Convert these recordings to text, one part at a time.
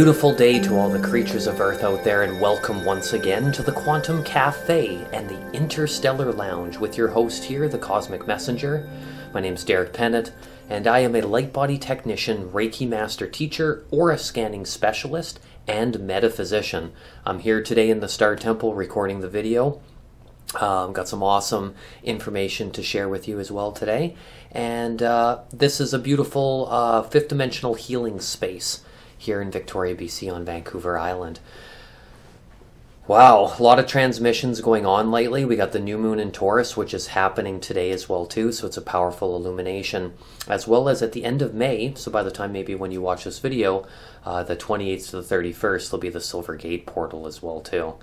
beautiful day to all the creatures of Earth out there, and welcome once again to the Quantum Cafe and the Interstellar Lounge with your host here, the Cosmic Messenger. My name's Derek Pennett, and I am a Lightbody technician, Reiki master teacher, aura scanning specialist, and metaphysician. I'm here today in the Star Temple recording the video. Got some awesome information to share with you as well today. And this is a beautiful fifth dimensional healing space here in Victoria, BC on Vancouver Island. Wow, a lot of transmissions going on lately. We got the new moon in Taurus, which is happening today as well too, so it's a powerful illumination. As well as at the end of May, so by the time maybe when you watch this video, the 28th to the 31st, there'll be the Silver Gate portal as well too.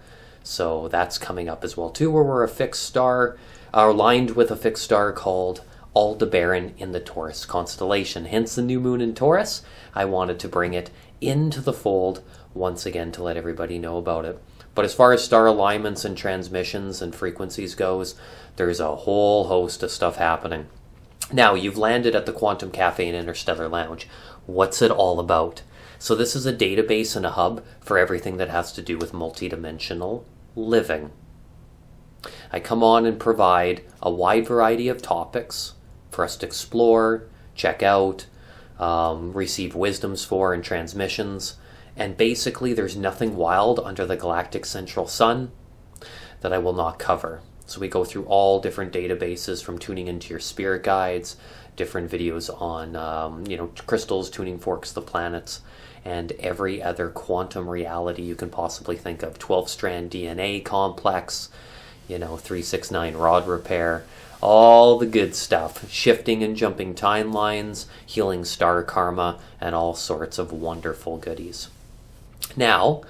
So that's coming up as well too, where we're a fixed star, aligned with a fixed star called Aldebaran in the Taurus constellation. Hence the new moon in Taurus. I wanted to bring it into the fold once again to let everybody know about it. But as far as star alignments and transmissions and frequencies goes, there's a whole host of stuff happening. Now, you've landed at the Quantum Cafe and Interstellar Lounge. What's it all about? So this is a database and a hub for everything that has to do with multidimensional living. I come on and provide a wide variety of topics for us to explore, check out, receive wisdoms for and transmissions. And basically there's nothing wild under the galactic central sun that I will not cover. So we go through all different databases, from tuning into your spirit guides, different videos on crystals, tuning forks, the planets, and every other quantum reality you can possibly think of. 12-strand DNA complex, 369 rod repair, all the good stuff, shifting and jumping timelines, healing star karma, and all sorts of wonderful goodies. Now,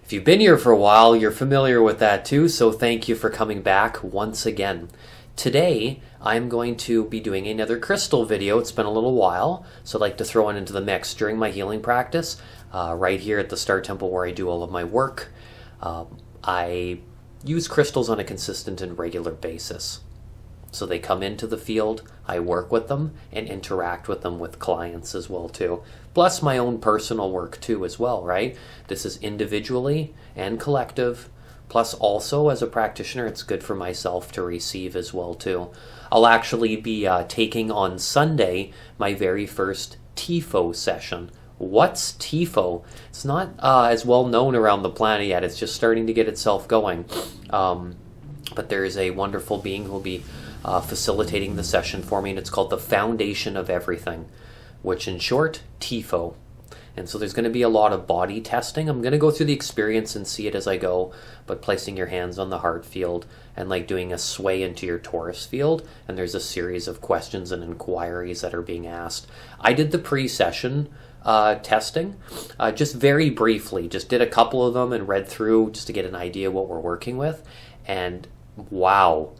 if you've been here for a while, you're familiar with that too, so thank you for coming back once again. Today, I'm going to be doing another crystal video. It's been a little while, so I'd like to throw one into the mix during my healing practice, right here at the Star Temple where I do all of my work. I use crystals on a consistent and regular basis. So they come into the field, I work with them, and interact with them with clients as well too. Plus my own personal work too as well, right? This is individually and collective. Plus also as a practitioner, it's good for myself to receive as well too. I'll actually be taking on Sunday my very first TIFO session. What's TIFO? It's not as well known around the planet yet. It's just starting to get itself going. But there is a wonderful being who will be facilitating the session for me, and it's called the Foundation of Everything, which in short, TIFO. And so there's going to be a lot of body testing. I'm going to go through the experience and see it as I go, but placing your hands on the heart field and like doing a sway into your Taurus field, and there's a series of questions and inquiries that are being asked. I did the pre-session testing, just very briefly, just did a couple of them and read through just to get an idea what we're working with, and wow.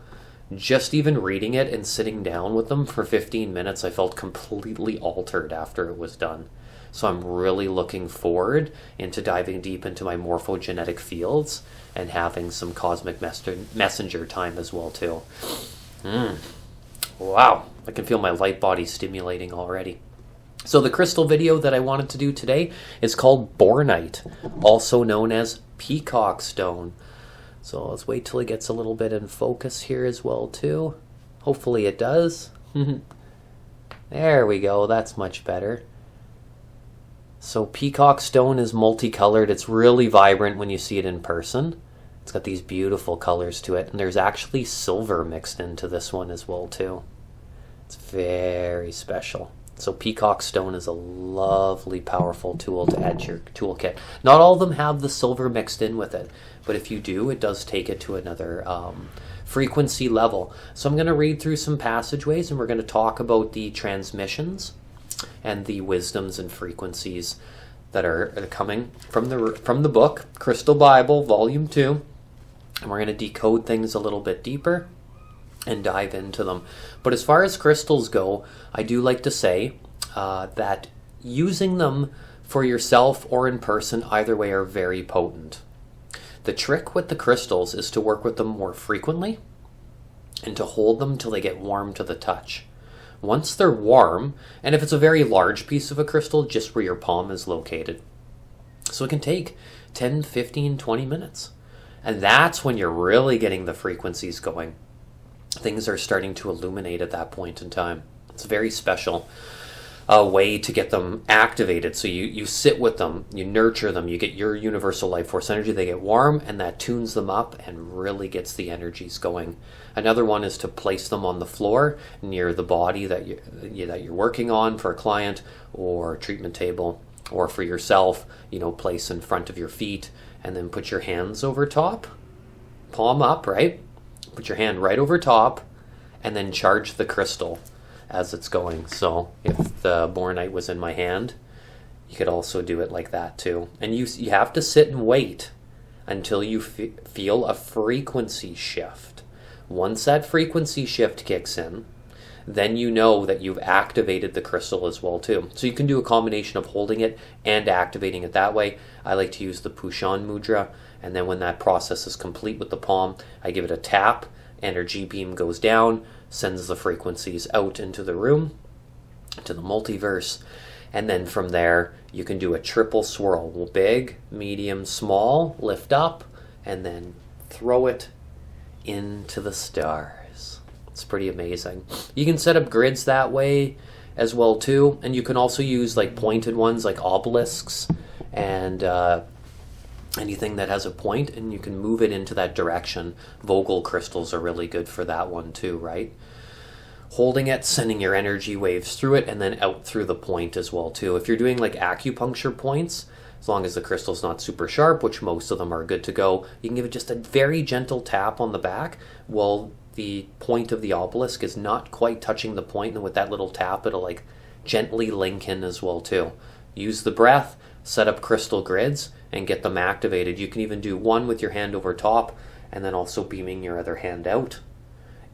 Just even reading it and sitting down with them for 15 minutes, I felt completely altered after it was done. So I'm really looking forward into diving deep into my morphogenetic fields and having some cosmic messenger time as well too. Wow, I can feel my light body stimulating already. So the crystal video that I wanted to do today is called Bornite, also known as Peacock stone. So let's wait till it gets a little bit in focus here as well too. Hopefully it does. There we go, that's much better. So Peacock stone is multicolored. It's really vibrant when you see it in person. It's got these beautiful colors to it, and there's actually silver mixed into this one as well too. It's very special. So Peacock stone is a lovely, powerful tool to add to your toolkit. Not all of them have the silver mixed in with it, but if you do, it does take it to another frequency level. So I'm going to read through some passageways, and we're going to talk about the transmissions and the wisdoms and frequencies that are coming from the book, Crystal Bible, Volume 2. And we're going to decode things a little bit deeper and dive into them. But as far as crystals go, I do like to say that using them for yourself or in person, either way, are very potent. The trick with the crystals is to work with them more frequently and to hold them till they get warm to the touch. Once they're warm, and if it's a very large piece of a crystal, just where your palm is located, So it can take 10, 15, 20 minutes. And that's when you're really getting the frequencies going. Things are starting to illuminate at that point in time. It's a very special way to get them activated. So you sit with them, you nurture them, you get your universal life force energy, they get warm, and that tunes them up and really gets the energies going. Another one is to place them on the floor near the body that you're working on for a client or treatment table, or for yourself, place in front of your feet, and then put your hands over top, palm up, right? Put your hand right over top, and then charge the crystal as it's going. So if the Bornite was in my hand, you could also do it like that too. And you have to sit and wait until you feel a frequency shift. Once that frequency shift kicks in, then you know that you've activated the crystal as well too. So you can do a combination of holding it and activating it that way. I like to use the Pushan mudra, and then when that process is complete with the palm, I give it a tap, energy beam goes down, sends the frequencies out into the room, to the multiverse, and then from there you can do a triple swirl. Big, medium, small, lift up, and then throw it into the stars. It's pretty amazing. You can set up grids that way as well too, and you can also use like pointed ones like obelisks and anything that has a point, and you can move it into that direction. Vogel crystals are really good for that one too, right? Holding it, sending your energy waves through it, and then out through the point as well too. If you're doing like acupuncture points, as long as the crystal's not super sharp, which most of them are good to go, you can give it just a very gentle tap on the back while the point of the obelisk is not quite touching the point, and with that little tap it'll like gently link in as well too. Use the breath, set up crystal grids, and get them activated. You can even do one with your hand over top and then also beaming your other hand out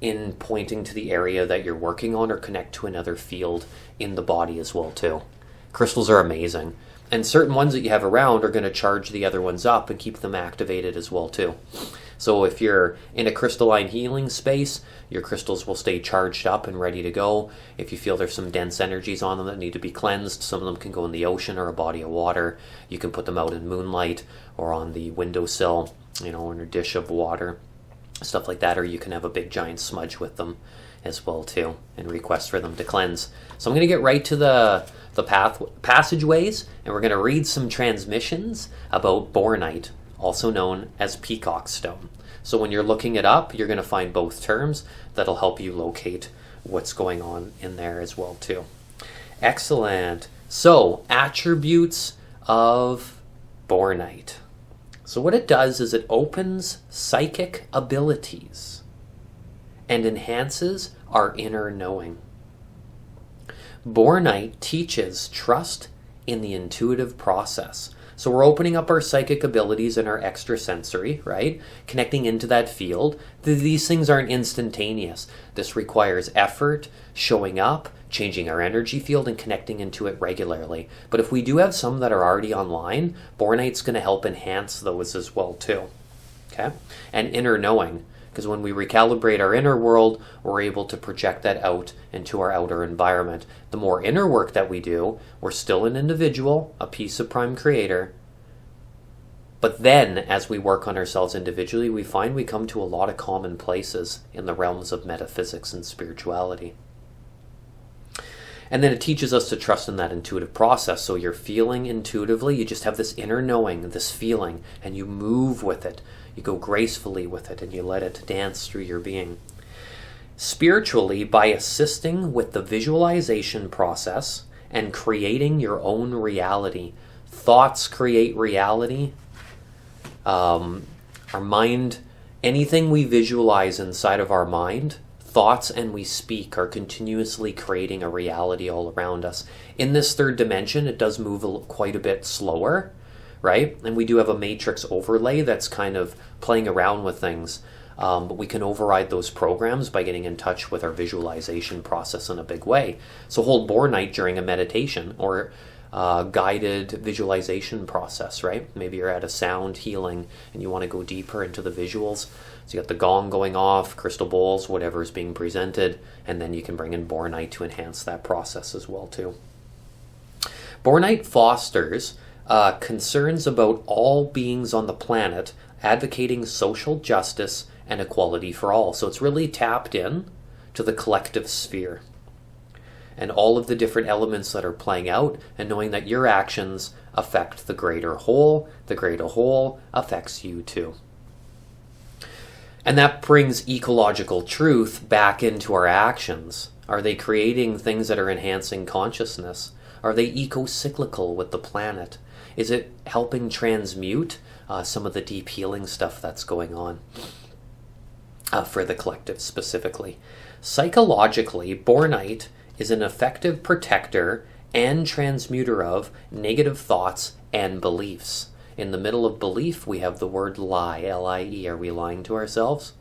in pointing to the area that you're working on, or connect to another field in the body as well too. Crystals are amazing, and certain ones that you have around are going to charge the other ones up and keep them activated as well too. So if you're in a crystalline healing space, your crystals will stay charged up and ready to go. If you feel there's some dense energies on them that need to be cleansed, some of them can go in the ocean or a body of water. You can put them out in moonlight or on the windowsill, in a dish of water, stuff like that. Or you can have a big giant smudge with them as well too, and request for them to cleanse. So I'm going to get right to the passageways, and we're going to read some transmissions about Bornite, also known as Peacock stone. So when you're looking it up, you're going to find both terms that'll help you locate what's going on in there as well too. Excellent. So attributes of Bornite. So what it does is it opens psychic abilities and enhances our inner knowing. Bornite teaches trust in the intuitive process. So we're opening up our psychic abilities and our extrasensory, right? Connecting into that field. These things aren't instantaneous. This requires effort, showing up, changing our energy field, and connecting into it regularly. But if we do have some that are already online, Bornite's going to help enhance those as well too. Okay? And inner knowing. Because when we recalibrate our inner world, we're able to project that out into our outer environment. The more inner work that we do, we're still an individual, a piece of Prime Creator. But then, as we work on ourselves individually, we find we come to a lot of common places in the realms of metaphysics and spirituality. And then it teaches us to trust in that intuitive process. So you're feeling intuitively, you just have this inner knowing, this feeling, and you move with it. You go gracefully with it, and you let it dance through your being. Spiritually, by assisting with the visualization process and creating your own reality. Thoughts create reality. Our mind, anything we visualize inside of our mind, thoughts and we speak are continuously creating a reality all around us. In this third dimension, it does move quite a bit slower, right? And we do have a matrix overlay that's kind of playing around with things. But we can override those programs by getting in touch with our visualization process in a big way. So hold Bornite during a meditation or guided visualization process, right? Maybe you're at a sound healing and you want to go deeper into the visuals. So you got the gong going off, crystal bowls, whatever is being presented, and then you can bring in Bornite to enhance that process as well too. Bornite fosters concerns about all beings on the planet, advocating social justice and equality for all. So it's really tapped in to the collective sphere and all of the different elements that are playing out, and knowing that your actions affect the greater whole affects you too. And that brings ecological truth back into our actions. Are they creating things that are enhancing consciousness? Are they eco-cyclical with the planet? Is it helping transmute some of the deep healing stuff that's going on for the collective specifically? Psychologically, Bornite is an effective protector and transmuter of negative thoughts and beliefs. In the middle of belief, we have the word lie, L-I-E. Are we lying to ourselves?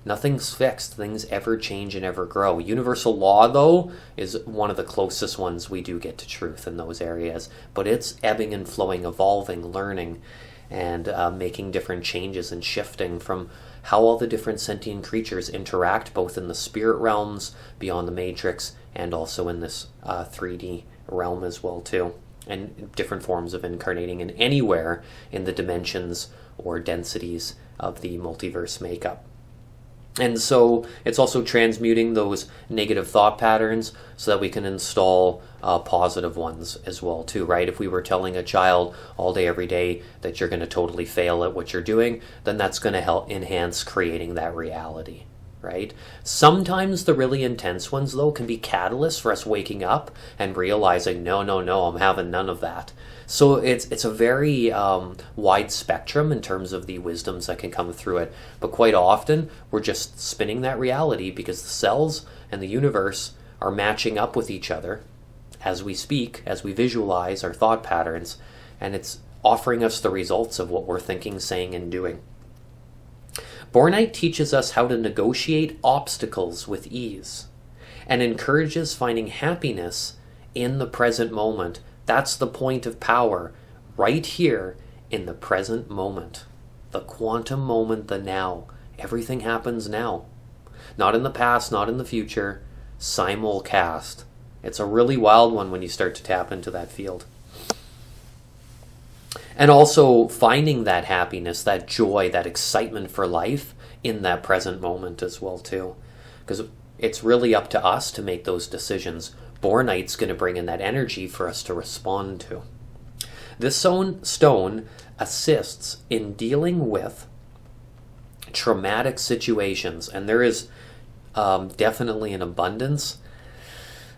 Nothing's fixed. Things ever change and ever grow. Universal law, though, is one of the closest ones we do get to truth in those areas. But it's ebbing and flowing, evolving, learning, and making different changes and shifting from how all the different sentient creatures interact, both in the spirit realms, beyond the matrix, and also in this 3D realm as well, too. And different forms of incarnating in anywhere in the dimensions or densities of the multiverse makeup. And so it's also transmuting those negative thought patterns so that we can install positive ones as well too, right? If we were telling a child all day, every day that you're going to totally fail at what you're doing, then that's going to help enhance creating that reality, right? Sometimes the really intense ones, though, can be catalysts for us waking up and realizing, no, I'm having none of that. So it's a very wide spectrum in terms of the wisdoms that can come through it. But quite often, we're just spinning that reality because the cells and the universe are matching up with each other as we speak, as we visualize our thought patterns, and it's offering us the results of what we're thinking, saying, and doing. Bornite teaches us how to negotiate obstacles with ease and encourages finding happiness in the present moment. That's the point of power, right here in the present moment. The quantum moment, the now. Everything happens now. Not in the past, not in the future. Simulcast. It's a really wild one when you start to tap into that field. And also finding that happiness, that joy, that excitement for life in that present moment as well too. Because it's really up to us to make those decisions. Bornite's going to bring in that energy for us to respond to. This stone assists in dealing with traumatic situations, and there is definitely an abundance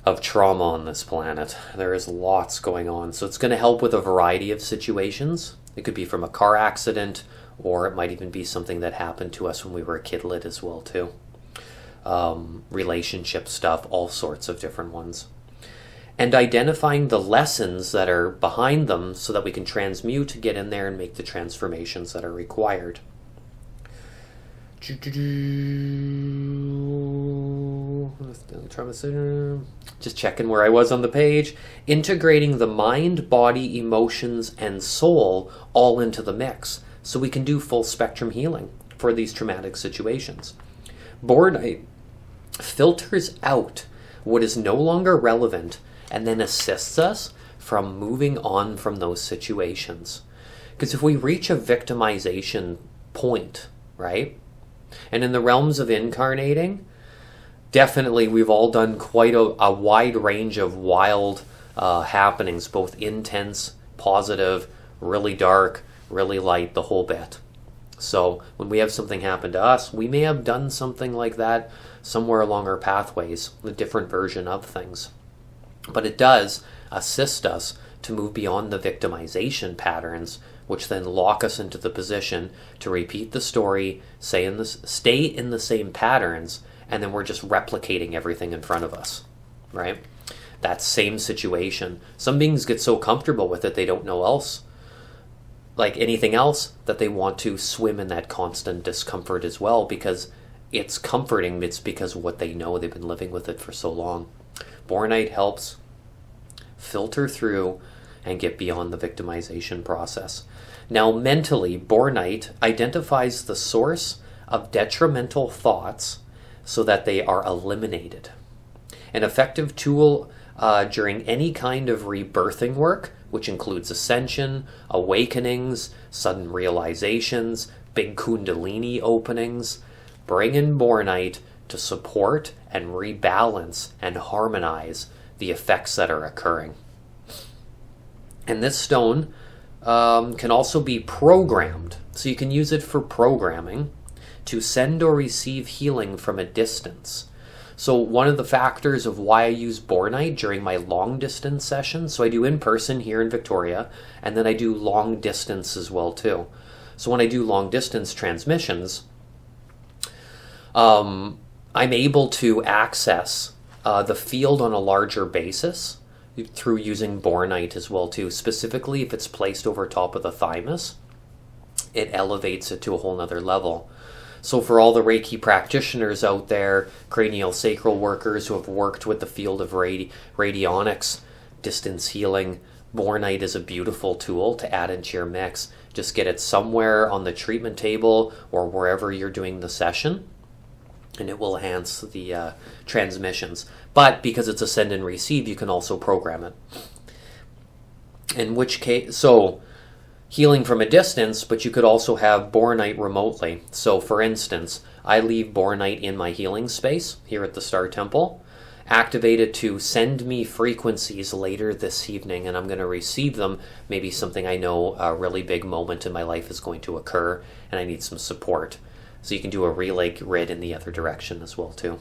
of trauma on this planet. There is lots going on, so it's going to help with a variety of situations. It could be from a car accident, or it might even be something that happened to us when we were a kidlet as well too. Relationship stuff, all sorts of different ones. And identifying the lessons that are behind them so that we can transmute, get in there and make the transformations that are required. Just checking where I was on the page. Integrating the mind, body, emotions, and soul all into the mix so we can do full spectrum healing for these traumatic situations. Bornite filters out what is no longer relevant and then assists us from moving on from those situations. Because if we reach a victimization point, right? And in the realms of incarnating, definitely we've all done quite a wide range of wild happenings, both intense, positive, really dark, really light, the whole bit. So when we have something happen to us, we may have done something like that somewhere along our pathways, a different version of things. But it does assist us to move beyond the victimization patterns, which then lock us into the position to repeat the story, stay in the same patterns, and then we're just replicating everything in front of us, right? That same situation. Some beings get so comfortable with it, they don't know else, like anything else, that they want to swim in that constant discomfort as well, because it's comforting. It's because of what they know. They've been living with it for so long. Bornite helps filter through and get beyond the victimization process. Now, mentally, Bornite identifies the source of detrimental thoughts so that they are eliminated. An effective tool during any kind of rebirthing work, which includes ascension, awakenings, sudden realizations, big kundalini openings. Bring in Bornite to support and rebalance and harmonize the effects that are occurring. And this stone can also be programmed, so you can use it for programming to send or receive healing from a distance. So one of the factors of why I use Bornite during my long distance sessions, so I do in person here in Victoria, and then I do long distance as well too. So when I do long distance transmissions, I'm able to access the field on a larger basis through using Bornite as well too. Specifically, if it's placed over top of the thymus, it elevates it to a whole nother level. So for all the Reiki practitioners out there, cranial sacral workers who have worked with the field of radionics, distance healing, Bornite is a beautiful tool to add into your mix. Just get it somewhere on the treatment table or wherever you're doing the session, and it will enhance the transmissions. But because it's a send and receive, you can also program it. In which case, so healing from a distance, but you could also have Bornite remotely. So for instance, I leave Bornite in my healing space here at the Star Temple, activate it to send me frequencies later this evening, and I'm going to receive them. Maybe something I know a really big moment in my life is going to occur, and I need some support. So you can do a relay grid in the other direction as well too.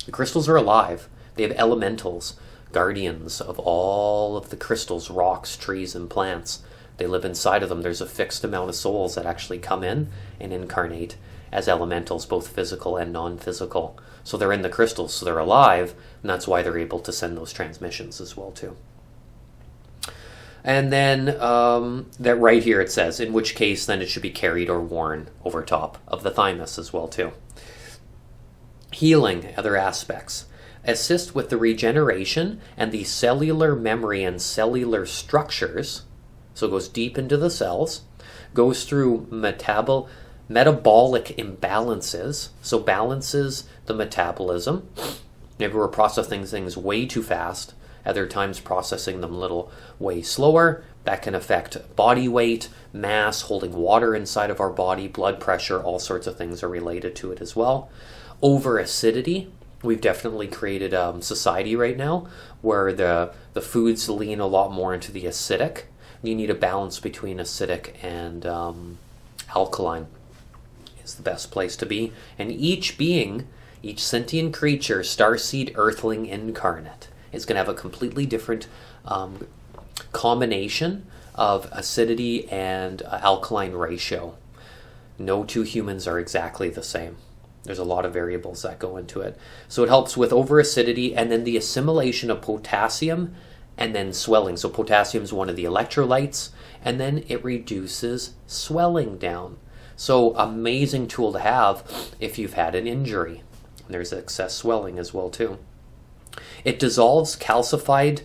The crystals are alive. They have elementals, guardians of all of the crystals, rocks, trees, and plants. They live inside of them. There's a fixed amount of souls that actually come in and incarnate as elementals, both physical and non-physical. So they're in the crystals, so they're alive, and that's why they're able to send those transmissions as well too. And then that right here it says, in which case then it should be carried or worn over top of the thymus as well too. Healing, other aspects. Assist with the regeneration and the cellular memory and cellular structures. So it goes deep into the cells, goes through metabolic imbalances, so balances the metabolism. Maybe we're processing things way too fast, other times processing them a little way slower. That can affect body weight, mass, holding water inside of our body, blood pressure, all sorts of things are related to it as well. Over acidity. We've definitely created a society right now where the foods lean a lot more into the acidic. You need a balance between acidic and alkaline is the best place to be. And each being, each sentient creature, starseed, earthling, incarnate, is going to have a completely different combination of acidity and alkaline ratio. No two humans are exactly the same. There's a lot of variables that go into it. So it helps with over-acidity and then the assimilation of potassium and then swelling. So potassium is one of the electrolytes, and then it reduces swelling down. So amazing tool to have if you've had an injury. There's excess swelling as well too. It dissolves calcified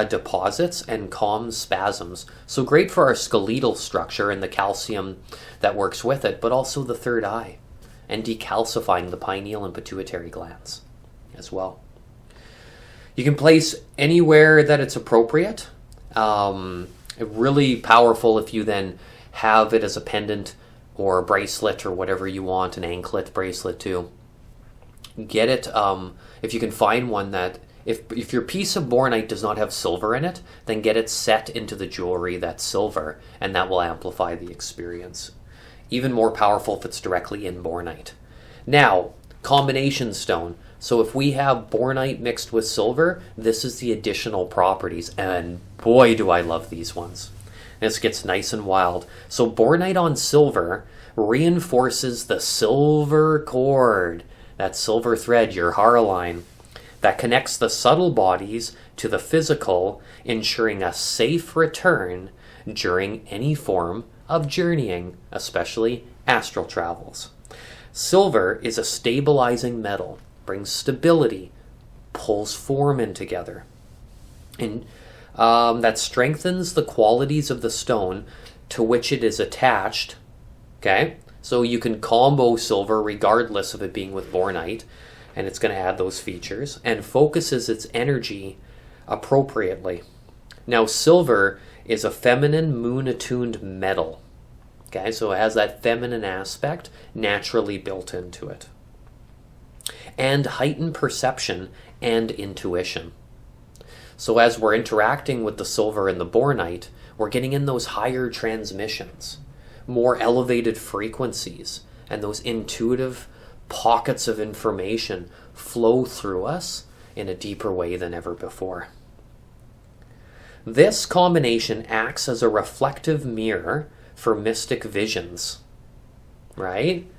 deposits and calms spasms. So great for our skeletal structure and the calcium that works with it, but also the third eye and decalcifying the pineal and pituitary glands as well. You can place anywhere that it's appropriate. Really powerful if you then have it as a pendant or a bracelet or whatever you want, an anklet bracelet too. Get it, if you can find one that, if your piece of Bornite does not have silver in it, then get it set into the jewelry that's silver, and that will amplify the experience. Even more powerful if it's directly in Bornite. Now, combination stone. So if we have Bornite mixed with silver, this is the additional properties. And boy, do I love these ones. This gets nice and wild. So Bornite on silver reinforces the silver cord, that silver thread, your Hara line, that connects the subtle bodies to the physical, ensuring a safe return during any form of journeying, especially astral travels. Silver is a stabilizing metal. Brings stability, pulls form in together, and that strengthens the qualities of the stone to which it is attached. Okay, so you can combo silver regardless of it being with Bornite, and it's going to add those features, and focuses its energy appropriately. Now, silver is a feminine moon-attuned metal. Okay, so it has that feminine aspect naturally built into it. And heightened perception and intuition. So as we're interacting with the silver and the Bornite, we're getting in those higher transmissions, more elevated frequencies, and those intuitive pockets of information flow through us in a deeper way than ever before. This combination acts as a reflective mirror for mystic visions, right?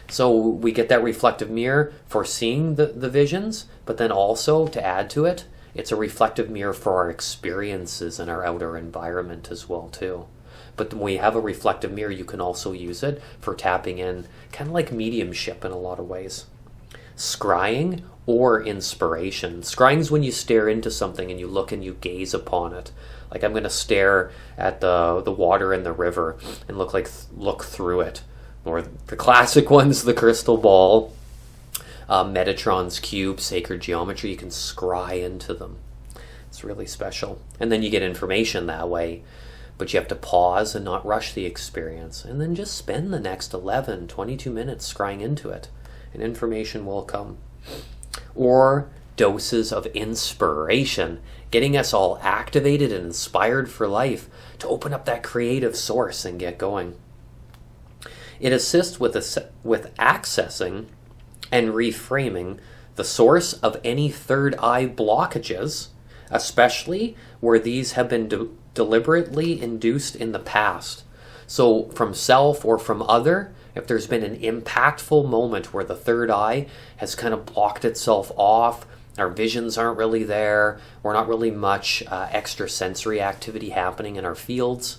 So we get that reflective mirror for seeing the visions, but then also, to add to it, it's a reflective mirror for our experiences in our outer environment as well too. But when we have a reflective mirror, you can also use it for tapping in, kind of like mediumship in a lot of ways. Scrying or inspiration. Scrying's when you stare into something and you look and you gaze upon it. Like I'm going to stare at the water in the river and look through it. Or the classic ones, the crystal ball, Metatron's cube, sacred geometry. You can scry into them. It's really special. And then you get information that way. But you have to pause and not rush the experience. And then just spend the next 11, 22 minutes scrying into it. And information will come. Or doses of inspiration, getting us all activated and inspired for life to open up that creative source and get going. It assists with accessing and reframing the source of any third eye blockages, especially where these have been deliberately induced in the past. So from self or from other, if there's been an impactful moment where the third eye has kind of blocked itself off, our visions aren't really there, we're not really much extrasensory activity happening in our fields,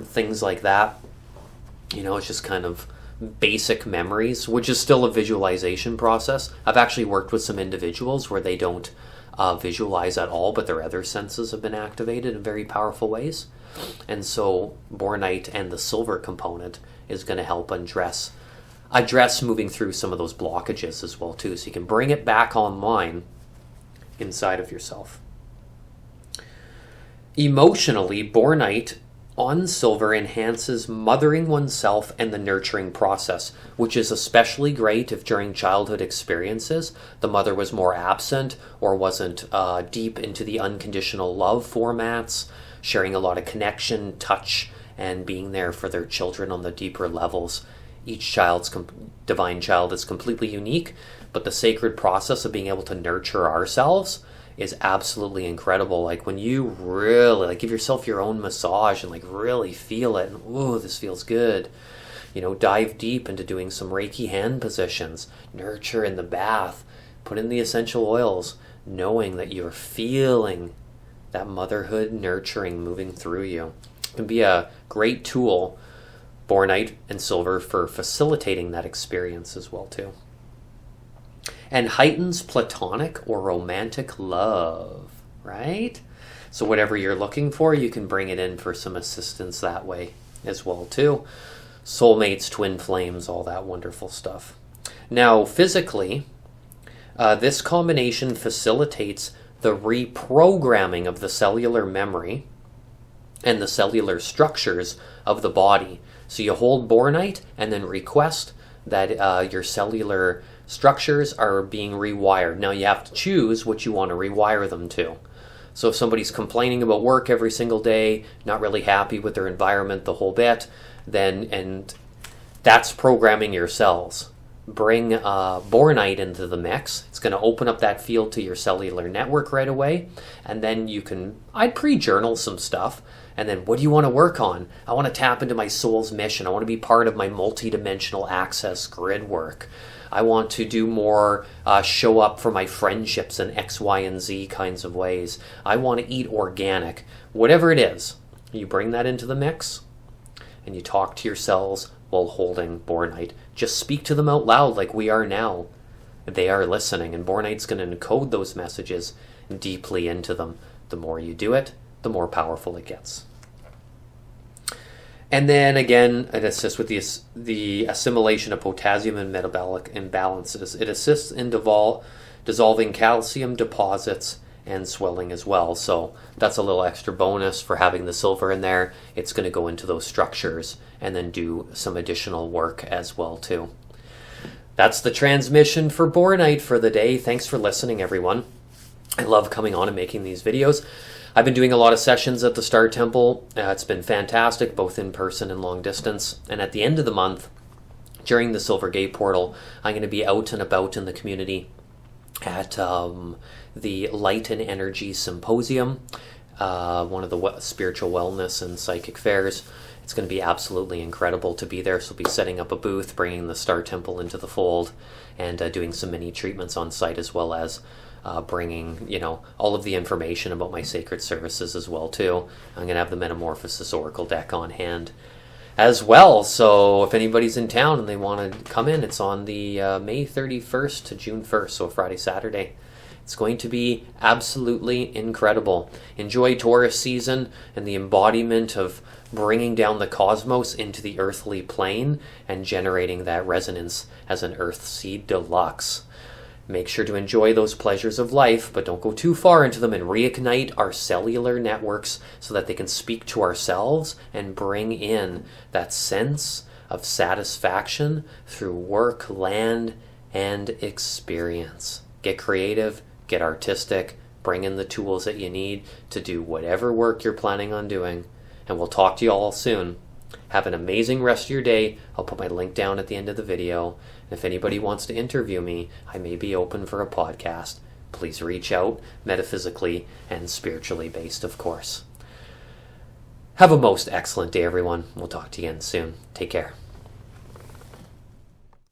things like that. You know, it's just kind of basic memories, which is still a visualization process. I've actually worked with some individuals where they don't visualize at all, but their other senses have been activated in very powerful ways. And so Bornite and the silver component is going to help address moving through some of those blockages as well too, so you can bring it back online inside of yourself. Emotionally, Bornite on silver enhances mothering oneself and the nurturing process, which is especially great if during childhood experiences the mother was more absent or wasn't deep into the unconditional love formats, sharing a lot of connection, touch, and being there for their children on the deeper levels. Each divine child is completely unique, but the sacred process of being able to nurture ourselves is absolutely incredible. Like when you really give yourself your own massage and really feel it, and ooh, this feels good. You know, dive deep into doing some Reiki hand positions, nurture in the bath, put in the essential oils, knowing that you're feeling that motherhood nurturing moving through you. It can be a great tool, Bornite and silver, for facilitating that experience as well too. And heightens platonic or romantic love, right? So whatever you're looking for, you can bring it in for some assistance that way as well too. Soulmates, twin flames, all that wonderful stuff. Now, physically, this combination facilitates the reprogramming of the cellular memory and the cellular structures of the body. So you hold Bornite and then request that your cellular structures are being rewired. Now you have to choose what you want to rewire them to. So if somebody's complaining about work every single day, not really happy with their environment, the whole bit, and that's programming your cells. Bring Bornite into the mix. It's going to open up that field to your cellular network right away. And then I'd pre-journal some stuff. And then what do you want to work on? I want to tap into my soul's mission. I want to be part of my multidimensional access grid work. I want to do more, show up for my friendships in X, Y, and Z kinds of ways. I want to eat organic. Whatever it is, you bring that into the mix and you talk to your cells while holding Bornite. Just speak to them out loud like we are now. They are listening, and Bornite's going to encode those messages deeply into them. The more you do it, the more powerful it gets. And then again, it assists with the assimilation of potassium and metabolic imbalances. It assists in dissolving calcium deposits and swelling as well. So that's a little extra bonus for having the silver in there. It's going to go into those structures and then do some additional work as well too. That's the transmission for Bornite for the day. Thanks for listening, everyone. I love coming on and making these videos. I've been doing a lot of sessions at the Star Temple. It's been fantastic, both in person and long distance. And at the end of the month, during the Silver Gate Portal, I'm going to be out and about in the community at the Light and Energy Symposium, one of the spiritual wellness and psychic fairs. It's going to be absolutely incredible to be there. So I'll be setting up a booth, bringing the Star Temple into the fold, and doing some mini treatments on site, as well as bringing, all of the information about my sacred services as well too. I'm going to have the Metamorphosis Oracle deck on hand as well. So if anybody's in town and they want to come in, it's on the May 31st to June 1st, so Friday, Saturday. It's going to be absolutely incredible. Enjoy Taurus season and the embodiment of bringing down the cosmos into the earthly plane and generating that resonance as an Earth Seed Deluxe. Make sure to enjoy those pleasures of life, but don't go too far into them, and reignite our cellular networks so that they can speak to ourselves and bring in that sense of satisfaction through work, land, and experience. Get creative, get artistic, bring in the tools that you need to do whatever work you're planning on doing, and we'll talk to you all soon. Have an amazing rest of your day. I'll put my link down at the end of the video. If anybody wants to interview me, I may be open for a podcast. Please reach out, metaphysically and spiritually based, of course. Have a most excellent day, everyone. We'll talk to you again soon. Take care.